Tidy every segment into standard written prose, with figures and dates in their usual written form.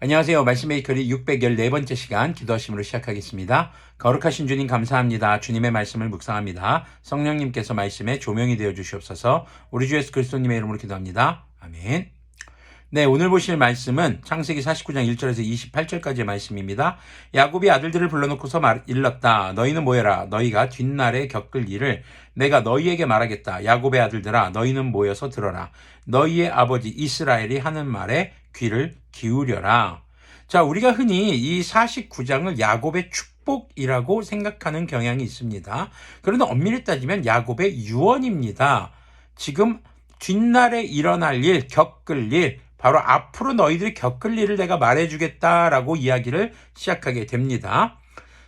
안녕하세요. 말씀 메이커리 614번째 시간 기도하심으로 시작하겠습니다. 거룩하신 주님 감사합니다. 주님의 말씀을 묵상합니다. 성령님께서 말씀에 조명이 되어 주시옵소서. 우리 주 예수 그리스도님의 이름으로 기도합니다. 아멘. 네, 오늘 보실 말씀은 창세기 49장 1절에서 28절까지의 말씀입니다. 야곱이 아들들을 불러놓고서 일렀다. 너희는 모여라. 너희가 뒷날에 겪을 일을 내가 너희에게 말하겠다. 야곱의 아들들아, 너희는 모여서 들어라. 너희의 아버지 이스라엘이 하는 말에 귀를 기울여라. 자, 우리가 흔히 이 49장을 야곱의 축복이라고 생각하는 경향이 있습니다. 그런데 엄밀히 따지면 야곱의 유언입니다. 지금 뒷날에 일어날 일, 겪을 일, 바로 앞으로 너희들이 겪을 일을 내가 말해주겠다라고 이야기를 시작하게 됩니다.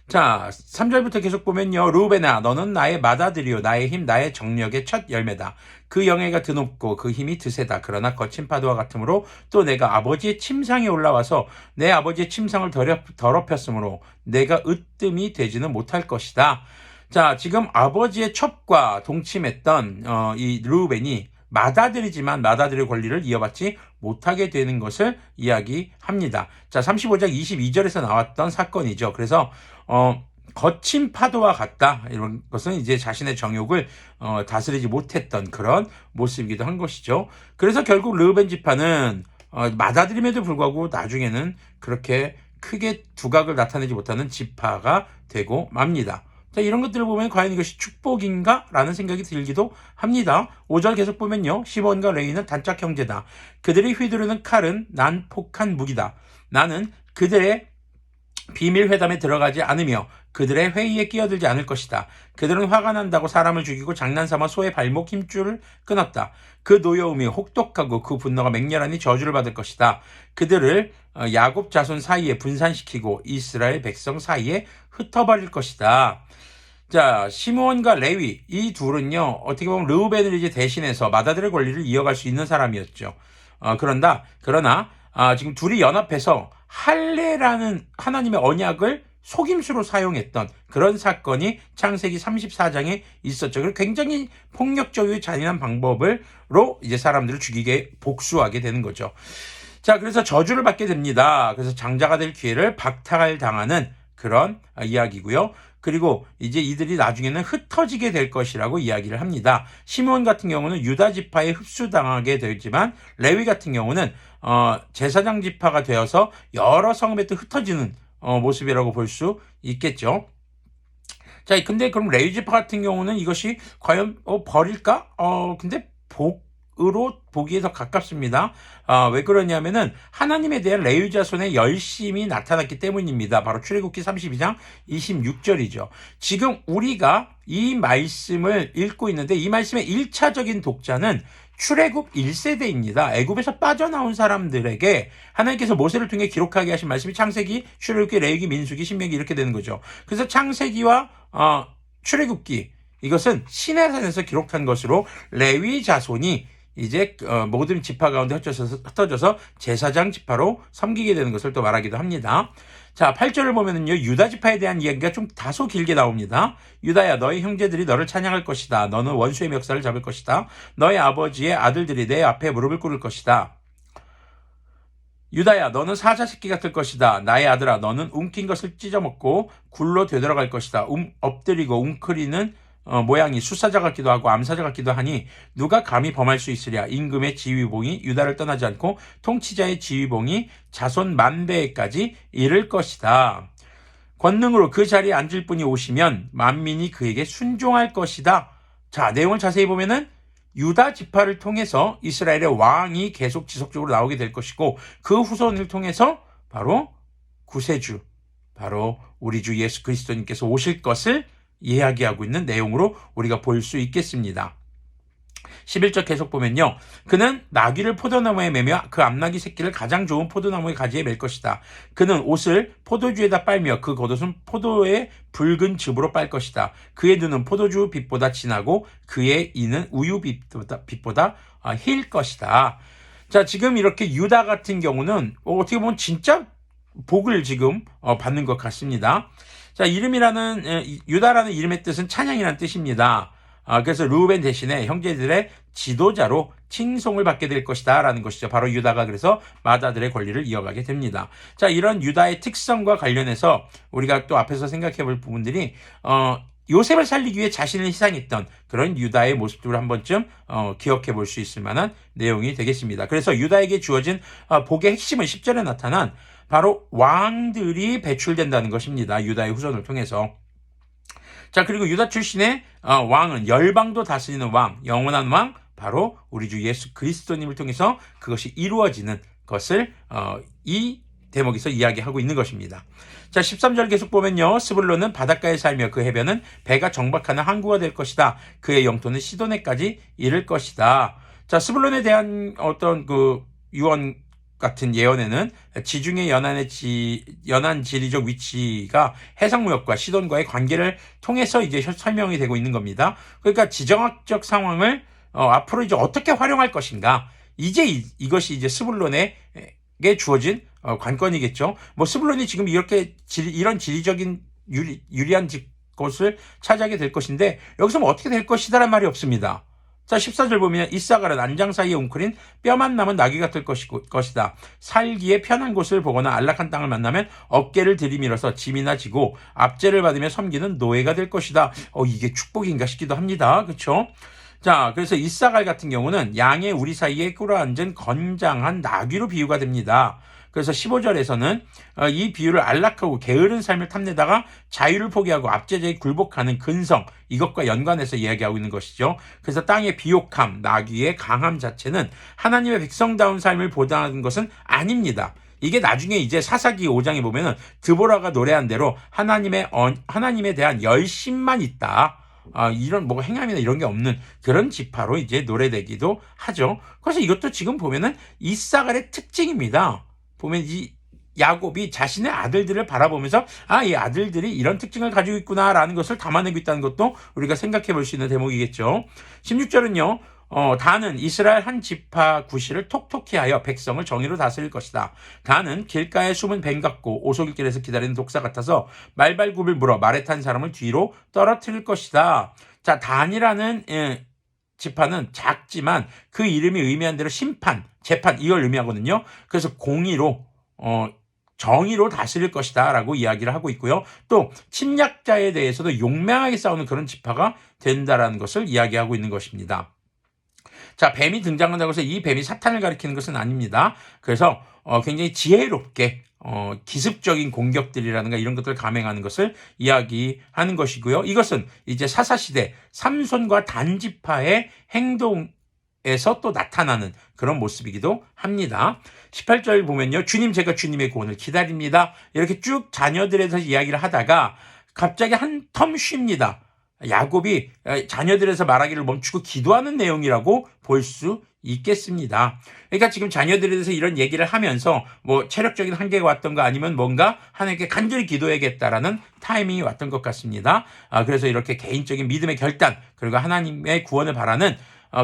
자, 3절부터 계속 보면요. 르우벤아, 너는 나의 맏아들이요, 나의 힘, 나의 정력의 첫 열매다. 그 영예가 드높고 그 힘이 드세다. 그러나 거친 파도와 같으므로 또 내가 아버지의 침상에 올라와서 내 아버지의 침상을 더럽혔으므로 내가 으뜸이 되지는 못할 것이다. 자, 지금 아버지의 첩과 동침했던 이 르우벤이 맏아들이지만 맏아들의 권리를 이어받지 못하게 되는 것을 이야기합니다. 자, 35장 22절에서 나왔던 사건이죠. 그래서 거친 파도와 같다. 이런 것은 이제 자신의 정욕을 다스리지 못했던 그런 모습이기도 한 것이죠. 그래서 결국 르우벤 지파는 맏아들임에도 불구하고 나중에는 그렇게 크게 두각을 나타내지 못하는 지파가 되고 맙니다. 자, 이런 것들을 보면 과연 이것이 축복인가? 라는 생각이 들기도 합니다. 5절 계속 보면요. 시몬과 레위는 단짝 형제다. 그들이 휘두르는 칼은 난폭한 무기다. 나는 그들의 비밀 회담에 들어가지 않으며 그들의 회의에 끼어들지 않을 것이다. 그들은 화가 난다고 사람을 죽이고 장난삼아 소의 발목 힘줄을 끊었다. 그 노여움이 혹독하고 그 분노가 맹렬하니 저주를 받을 것이다. 그들을 야곱 자손 사이에 분산시키고 이스라엘 백성 사이에 흩어버릴 것이다. 자, 시므온과 레위 이 둘은요, 어떻게 보면 르우벤을 이제 대신해서 맏아들의 권리를 이어갈 수 있는 사람이었죠. 그러나 지금 둘이 연합해서 할례라는 하나님의 언약을 속임수로 사용했던 그런 사건이 창세기 34장에 있었죠. 그리고 굉장히 폭력적이고 잔인한 방법으로 이제 사람들을 죽이게 복수하게 되는 거죠. 자, 그래서 저주를 받게 됩니다. 그래서 장자가 될 기회를 박탈 당하는 그런 이야기고요. 그리고 이제 이들이 나중에는 흩어지게 될 것이라고 이야기를 합니다. 시므온 같은 경우는 유다 지파에 흡수당하게 되지만 레위 같은 경우는 제사장 지파가 되어서 여러 성읍에 또 흩어지는 모습이라고 볼 수 있겠죠. 자, 근데 그럼 레위 지파 같은 경우는 이것이 과연 버릴까? 근데 복으로 보기에 더 가깝습니다. 왜 그러냐면은 하나님에 대한 레위 자손의 열심이 나타났기 때문입니다. 바로 출애굽기 32장 26절이죠. 지금 우리가 이 말씀을 읽고 있는데 이 말씀의 1차적인 독자는 출애굽 1세대입니다. 애굽에서 빠져나온 사람들에게 하나님께서 모세를 통해 기록하게 하신 말씀이 창세기, 출애굽기, 레위기, 민수기, 신명기 이렇게 되는 거죠. 그래서 창세기와 출애굽기 이것은 시내산에서 기록한 것으로 레위 자손이 이제 모든 지파 가운데 흩어져서 제사장 지파로 섬기게 되는 것을 또 말하기도 합니다. 자, 8절을 보면은요, 유다 지파에 대한 이야기가 좀 다소 길게 나옵니다. 유다야, 너희 형제들이 너를 찬양할 것이다. 너는 원수의 멱살을 잡을 것이다. 너희 아버지의 아들들이 내 앞에 무릎을 꿇을 것이다. 유다야, 너는 사자 새끼 같을 것이다. 나의 아들아, 너는 움킨 것을 찢어먹고 굴로 되돌아갈 것이다. 엎드리고 웅크리는 모양이 수사자 같기도 하고 암사자 같기도 하니 누가 감히 범할 수 있으랴. 임금의 지휘봉이 유다를 떠나지 않고 통치자의 지휘봉이 자손 만대에까지 이를 것이다. 권능으로 그 자리에 앉을 분이 오시면 만민이 그에게 순종할 것이다. 자, 내용을 자세히 보면은 유다 지파를 통해서 이스라엘의 왕이 계속 지속적으로 나오게 될 것이고 그 후손을 통해서 바로 구세주, 바로 우리 주 예수 그리스도님께서 오실 것을 이야기하고 있는 내용으로 우리가 볼 수 있겠습니다. 11절 계속 보면요. 그는 나귀를 포도나무에 매며 그 암나귀 새끼를 가장 좋은 포도나무의 가지에 맬 것이다. 그는 옷을 포도주에다 빨며 그 겉옷은 포도의 붉은 즙으로 빨 것이다. 그의 눈은 포도주 빛보다 진하고 그의 이는 우유 빛보다 힐 것이다. 자, 지금 이렇게 유다 같은 경우는 어떻게 보면 진짜 복을 지금 받는 것 같습니다. 자, 유다라는 이름의 뜻은 찬양이라는 뜻입니다. 그래서 르우벤 대신에 형제들의 지도자로 칭송을 받게 될 것이다 라는 것이죠. 바로 유다가 그래서 맏아들의 권리를 이어가게 됩니다. 자, 이런 유다의 특성과 관련해서 우리가 또 앞에서 생각해 볼 부분들이 요셉을 살리기 위해 자신을 희생했던 그런 유다의 모습들을 한 번쯤 기억해 볼 수 있을 만한 내용이 되겠습니다. 그래서 유다에게 주어진 복의 핵심은 10절에 나타난 바로 왕들이 배출된다는 것입니다. 유다의 후손을 통해서. 자, 그리고 유다 출신의 왕은 열방도 다스리는 왕, 영원한 왕, 바로 우리 주 예수 그리스도님을 통해서 그것이 이루어지는 것을 이 대목에서 이야기하고 있는 것입니다. 자, 13절 계속 보면요. 스불론은 바닷가에 살며 그 해변은 배가 정박하는 항구가 될 것이다. 그의 영토는 시도네까지 이를 것이다. 자, 스불론에 대한 어떤 그 유언 같은 예언에는 지중해 연안 지리적 위치가 해상무역과 시돈과의 관계를 통해서 이제 설명이 되고 있는 겁니다. 그러니까 지정학적 상황을 앞으로 이제 어떻게 활용할 것인가. 이제 이것이 이제 스불론에게 주어진 관건이겠죠. 뭐 스불론이 지금 이렇게 이런 지리적인 유리한 곳을 차지하게 될 것인데 여기서 뭐 어떻게 될 것이다란 말이 없습니다. 자, 14절 보면 이사갈은 안장 사이에 웅크린 뼈만 남은 나귀 같을 것이다. 살기에 편한 곳을 보거나 안락한 땅을 만나면 어깨를 들이밀어서 짐이나 지고 압제를 받으며 섬기는 노예가 될 것이다. 이게 축복인가 싶기도 합니다. 그렇죠? 자, 그래서 이사갈 같은 경우는 양의 우리 사이에 꿇어앉은 건장한 나귀로 비유가 됩니다. 그래서 15절에서는 이 비유를 안락하고 게으른 삶을 탐내다가 자유를 포기하고 압제자에 굴복하는 근성, 이것과 연관해서 이야기하고 있는 것이죠. 그래서 땅의 비옥함, 나귀의 강함 자체는 하나님의 백성다운 삶을 보장하는 것은 아닙니다. 이게 나중에 이제 사사기 5장에 보면은 드보라가 노래한 대로 하나님에 대한 열심만 있다. 이런 뭐 행함이나 이런 게 없는 그런 지파로 이제 노래되기도 하죠. 그래서 이것도 지금 보면은 이사갈의 특징입니다. 보면 이 야곱이 자신의 아들들을 바라보면서 이 아들들이 이런 특징을 가지고 있구나라는 것을 담아내고 있다는 것도 우리가 생각해 볼 수 있는 대목이겠죠. 16절은요. 다는 이스라엘 한 지파 구실을 톡톡히 하여 백성을 정의로 다스릴 것이다. 다는 길가에 숨은 뱀 같고 오솔길에서 기다리는 독사 같아서 말발굽을 물어 말에 탄 사람을 뒤로 떨어뜨릴 것이다. 자, 단이라는 지파는 작지만 그 이름이 의미한 대로 심판, 재판 이걸 의미하거든요. 그래서 공의로 정의로 다스릴 것이다 라고 이야기를 하고 있고요. 또 침략자에 대해서도 용맹하게 싸우는 그런 지파가 된다라는 것을 이야기하고 있는 것입니다. 자, 뱀이 등장한다고 해서 이 뱀이 사탄을 가리키는 것은 아닙니다. 그래서 굉장히 지혜롭게 기습적인 공격들이라든가 이런 것들을 감행하는 것을 이야기하는 것이고요. 이것은 이제 사사시대 삼손과 단지파의 행동에서 또 나타나는 그런 모습이기도 합니다. 18절 보면요. 주님, 제가 주님의 구원을 기다립니다. 이렇게 쭉 자녀들에 대해서 이야기를 하다가 갑자기 한 텀 쉽니다. 야곱이 자녀들에서 말하기를 멈추고 기도하는 내용이라고 볼 수 있겠습니다. 그러니까 지금 자녀들에 대해서 이런 얘기를 하면서 뭐 체력적인 한계가 왔던가 아니면 뭔가 하나님께 간절히 기도해야겠다라는 타이밍이 왔던 것 같습니다. 그래서 이렇게 개인적인 믿음의 결단 그리고 하나님의 구원을 바라는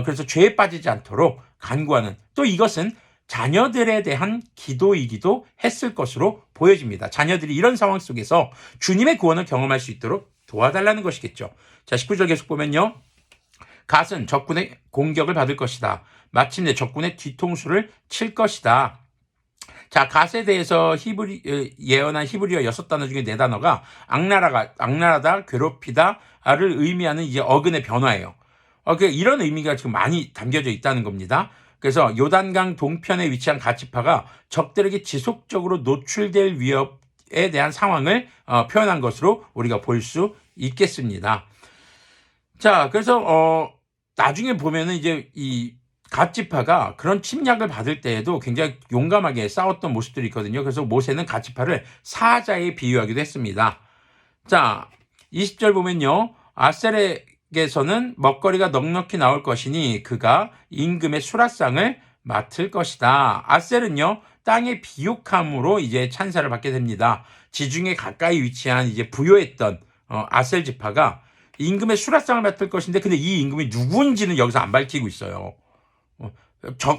그래서 죄에 빠지지 않도록 간구하는 또 이것은 자녀들에 대한 기도이기도 했을 것으로 보여집니다. 자녀들이 이런 상황 속에서 주님의 구원을 경험할 수 있도록 도와달라는 것이겠죠. 자, 19절 계속 보면요. 갓은 적군의 공격을 받을 것이다. 마침내 적군의 뒤통수를 칠 것이다. 자, 갓에 대해서 예언한 히브리어 6단어 중에 4단어가 악랄하다, 괴롭히다를 의미하는 이제 어근의 변화예요. 이런 의미가 지금 많이 담겨져 있다는 겁니다. 그래서 요단강 동편에 위치한 갓지파가 적들에게 지속적으로 노출될 위협에 대한 상황을 표현한 것으로 우리가 볼 수 있겠습니다. 자, 그래서 나중에 보면은 이제 이 갓지파가 그런 침략을 받을 때에도 굉장히 용감하게 싸웠던 모습들이 있거든요. 그래서 모세는 갓지파를 사자에 비유하기도 했습니다. 자, 20절 보면요. 아셀에게서는 먹거리가 넉넉히 나올 것이니 그가 임금의 수라상을 맡을 것이다. 아셀은요, 땅의 비옥함으로 이제 찬사를 받게 됩니다. 지중해 가까이 위치한 이제 부요했던 아셀 지파가 임금의 수라상을 맡을 것인데 근데 이 임금이 누구인지는 여기서 안 밝히고 있어요.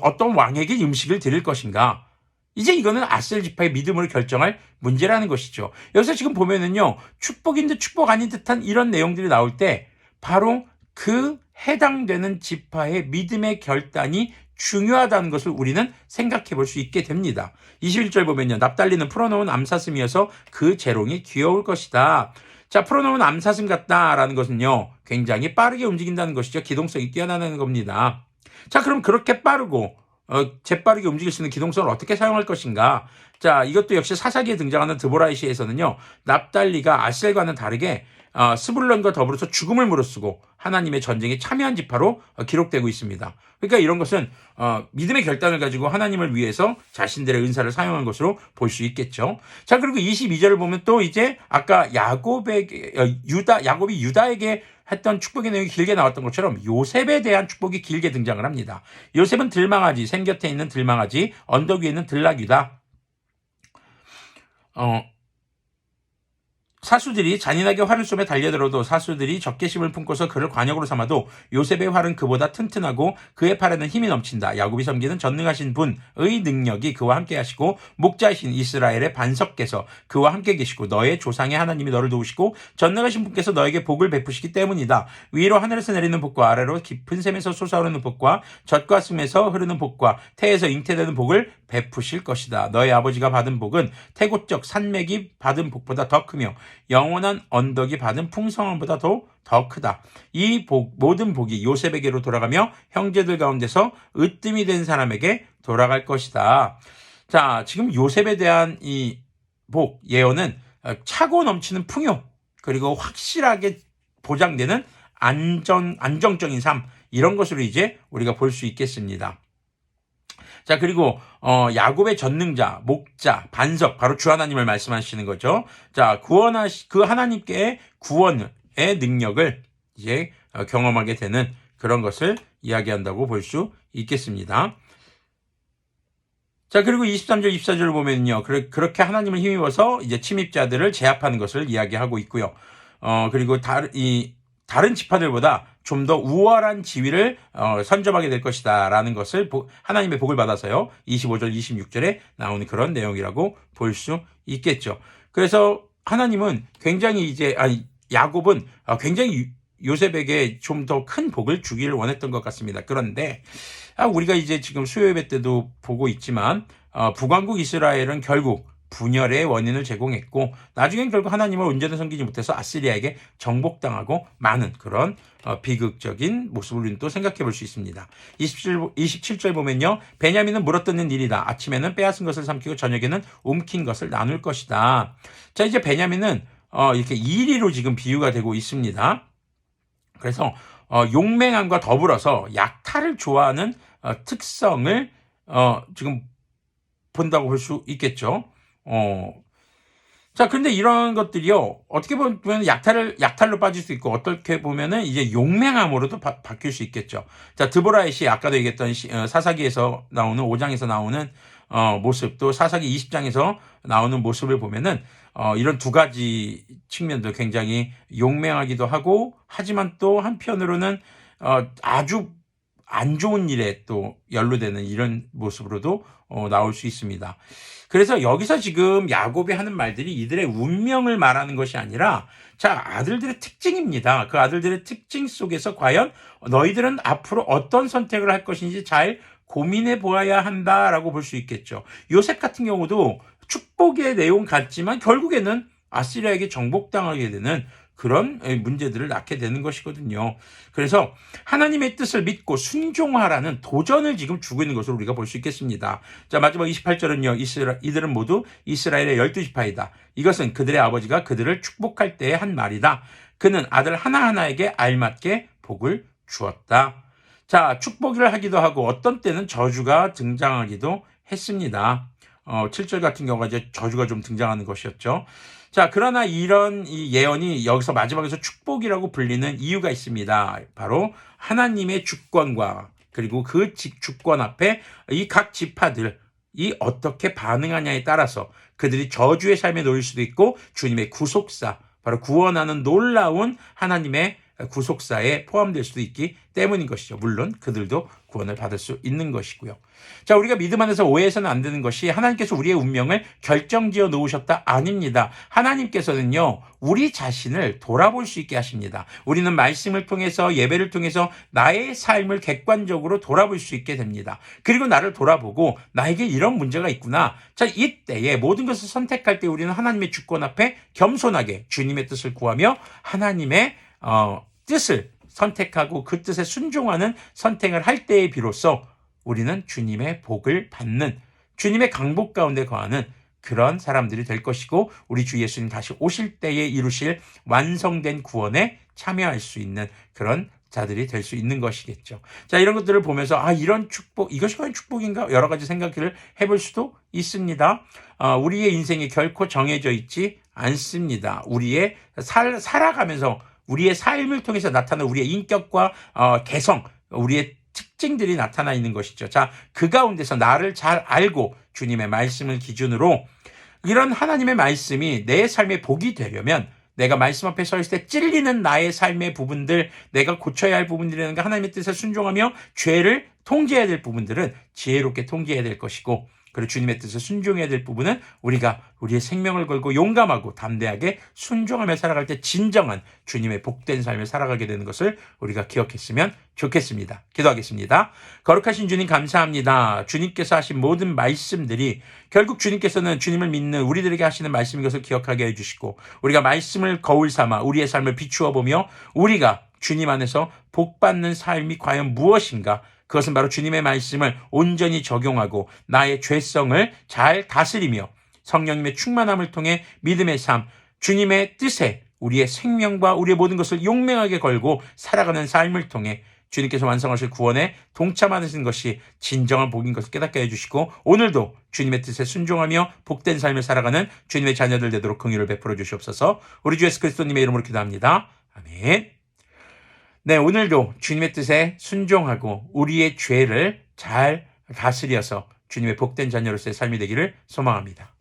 어떤 왕에게 음식을 드릴 것인가? 이제 이거는 아셀 지파의 믿음으로 결정할 문제라는 것이죠. 여기서 지금 보면은요, 축복인 듯 축복 아닌 듯한 이런 내용들이 나올 때 바로 그 해당되는 지파의 믿음의 결단이 중요하다는 것을 우리는 생각해 볼 수 있게 됩니다. 21절 보면요. 납달리는 풀어놓은 암사슴이어서 그 재롱이 귀여울 것이다. 자, 풀어놓은 암사슴 같다라는 것은요. 굉장히 빠르게 움직인다는 것이죠. 기동성이 뛰어나다는 겁니다. 자, 그럼 그렇게 빠르고 재빠르게 움직일 수 있는 기동성을 어떻게 사용할 것인가? 자, 이것도 역시 사사기에 등장하는 드보라의 시에서는요. 납달리가 아셀과는 다르게 스불론과 더불어서 죽음을 무릅쓰고 하나님의 전쟁에 참여한 지파로 기록되고 있습니다. 그러니까 이런 것은 믿음의 결단을 가지고 하나님을 위해서 자신들의 은사를 사용한 것으로 볼 수 있겠죠. 자, 그리고 22절을 보면 또 이제 아까 야곱이 유다에게 했던 축복의 내용이 길게 나왔던 것처럼 요셉에 대한 축복이 길게 등장을 합니다. 요셉은 들망아지, 생 곁에 있는 들망아지, 언덕 위에 있는 들나귀다. 사수들이 잔인하게 활을 쏘며 달려들어도 사수들이 적개심을 품고서 그를 관역으로 삼아도 요셉의 활은 그보다 튼튼하고 그의 팔에는 힘이 넘친다. 야곱이 섬기는 전능하신 분의 능력이 그와 함께 하시고 목자이신 이스라엘의 반석께서 그와 함께 계시고 너의 조상의 하나님이 너를 도우시고 전능하신 분께서 너에게 복을 베푸시기 때문이다. 위로 하늘에서 내리는 복과 아래로 깊은 샘에서 솟아오르는 복과 젖과 숨에서 흐르는 복과 태에서 잉태되는 복을 베푸실 것이다. 너의 아버지가 받은 복은 태고적 산맥이 받은 복보다 더 크며 영원한 언덕이 받은 풍성함보다 더 크다. 이 모든 복이 요셉에게로 돌아가며 형제들 가운데서 으뜸이 된 사람에게 돌아갈 것이다. 자, 지금 요셉에 대한 이 복, 예언은 차고 넘치는 풍요, 그리고 확실하게 보장되는 안정적인 삶, 이런 것으로 이제 우리가 볼 수 있겠습니다. 자, 그리고 야곱의 전능자, 목자, 반석, 바로 주 하나님을 말씀하시는 거죠. 자, 그 하나님께 구원의 능력을 이제 경험하게 되는 그런 것을 이야기한다고 볼 수 있겠습니다. 자, 그리고 23절, 24절을 보면요. 그렇게 하나님을 힘입어서 이제 침입자들을 제압하는 것을 이야기하고 있고요. 그리고 다른 지파들보다 좀 더 우월한 지위를 선점하게 될 것이다 라는 것을 하나님의 복을 받아서요. 25절 26절에 나오는 그런 내용이라고 볼 수 있겠죠. 그래서 하나님은 굉장히 야곱은 굉장히 요셉에게 좀 더 큰 복을 주기를 원했던 것 같습니다. 그런데 우리가 이제 지금 수요예배 때도 보고 있지만 북왕국 이스라엘은 결국 분열의 원인을 제공했고 나중엔 결국 하나님을 온전히 섬기지 못해서 아시리아에게 정복당하고 많은 그런 비극적인 모습을 우리는 또 생각해 볼 수 있습니다. 27절 보면요. 베냐민은 물어뜯는 일이다. 아침에는 빼앗은 것을 삼키고 저녁에는 움킨 것을 나눌 것이다. 자, 이제 베냐민은 이렇게 이리로 지금 비유가 되고 있습니다. 그래서 용맹함과 더불어서 약탈을 좋아하는 특성을 지금 본다고 볼 수 있겠죠. 자, 근데 이런 것들이요, 어떻게 보면 약탈로 빠질 수 있고, 어떻게 보면은 이제 용맹함으로도 바뀔 수 있겠죠. 자, 드보라의 시, 아까도 얘기했던 사사기에서 나오는 5장에서 나오는 모습, 또 사사기 20장에서 나오는 모습을 보면은 이런 두 가지 측면도 굉장히 용맹하기도 하고, 하지만 또 한편으로는 아주 안 좋은 일에 또 연루되는 이런 모습으로도 나올 수 있습니다. 그래서 여기서 지금 야곱이 하는 말들이 이들의 운명을 말하는 것이 아니라 자, 아들들의 특징입니다. 그 아들들의 특징 속에서 과연 너희들은 앞으로 어떤 선택을 할 것인지 잘 고민해 보아야 한다라고 볼 수 있겠죠. 요셉 같은 경우도 축복의 내용 같지만 결국에는 아시리아에게 정복당하게 되는 그런 문제들을 낳게 되는 것이거든요. 그래서 하나님의 뜻을 믿고 순종하라는 도전을 지금 주고 있는 것으로 우리가 볼 수 있겠습니다. 자, 마지막 28절은요. 이들은 모두 이스라엘의 12지파이다. 이것은 그들의 아버지가 그들을 축복할 때의 한 말이다. 그는 아들 하나하나에게 알맞게 복을 주었다. 자, 축복을 하기도 하고 어떤 때는 저주가 등장하기도 했습니다. 7절 같은 경우가 이제 저주가 좀 등장하는 것이었죠. 자, 그러나 이런 이 예언이 여기서 마지막에서 축복이라고 불리는 이유가 있습니다. 바로 하나님의 주권과 그리고 그 주권 앞에 이 각 지파들이 어떻게 반응하냐에 따라서 그들이 저주의 삶에 놓일 수도 있고 주님의 구속사, 바로 구원하는 놀라운 하나님의 구속사에 포함될 수도 있기 때문인 것이죠. 물론 그들도 구원을 받을 수 있는 것이고요. 자, 우리가 믿음 안에서 오해해서는 안 되는 것이 하나님께서 우리의 운명을 결정지어 놓으셨다 아닙니다. 하나님께서는요, 우리 자신을 돌아볼 수 있게 하십니다. 우리는 말씀을 통해서, 예배를 통해서 나의 삶을 객관적으로 돌아볼 수 있게 됩니다. 그리고 나를 돌아보고 나에게 이런 문제가 있구나. 자, 이때에 모든 것을 선택할 때 우리는 하나님의 주권 앞에 겸손하게 주님의 뜻을 구하며 하나님의 뜻을 선택하고 그 뜻에 순종하는 선택을 할 때에 비로소 우리는 주님의 복을 받는, 주님의 강복 가운데 거하는 그런 사람들이 될 것이고, 우리 주 예수님 다시 오실 때에 이루실 완성된 구원에 참여할 수 있는 그런 자들이 될 수 있는 것이겠죠. 자, 이런 것들을 보면서 이런 축복, 이것이 과연 축복인가? 여러 가지 생각을 해볼 수도 있습니다. 우리의 인생이 결코 정해져 있지 않습니다. 우리의 살아가면서 우리의 삶을 통해서 나타나는 우리의 인격과 개성, 우리의 특징들이 나타나 있는 것이죠. 자, 그 가운데서 나를 잘 알고 주님의 말씀을 기준으로 이런 하나님의 말씀이 내 삶의 복이 되려면, 내가 말씀 앞에 서 있을 때 찔리는 나의 삶의 부분들, 내가 고쳐야 할 부분들이라는 게 하나님의 뜻에 순종하며 죄를 통제해야 될 부분들은 지혜롭게 통제해야 될 것이고, 그리고 주님의 뜻에 순종해야 될 부분은 우리가 우리의 생명을 걸고 용감하고 담대하게 순종하며 살아갈 때 진정한 주님의 복된 삶을 살아가게 되는 것을 우리가 기억했으면 좋겠습니다. 기도하겠습니다. 거룩하신 주님 감사합니다. 주님께서 하신 모든 말씀들이 결국 주님께서는 주님을 믿는 우리들에게 하시는 말씀인 것을 기억하게 해주시고, 우리가 말씀을 거울 삼아 우리의 삶을 비추어 보며 우리가 주님 안에서 복받는 삶이 과연 무엇인가, 그것은 바로 주님의 말씀을 온전히 적용하고 나의 죄성을 잘 다스리며 성령님의 충만함을 통해 믿음의 삶, 주님의 뜻에 우리의 생명과 우리의 모든 것을 용맹하게 걸고 살아가는 삶을 통해 주님께서 완성하실 구원에 동참하는 것이 진정한 복인 것을 깨닫게 해주시고, 오늘도 주님의 뜻에 순종하며 복된 삶을 살아가는 주님의 자녀들 되도록 긍휼을 베풀어 주시옵소서. 우리 주 예수 그리스도님의 이름으로 기도합니다. 아멘. 네, 오늘도 주님의 뜻에 순종하고 우리의 죄를 잘 다스려서 주님의 복된 자녀로서의 삶이 되기를 소망합니다.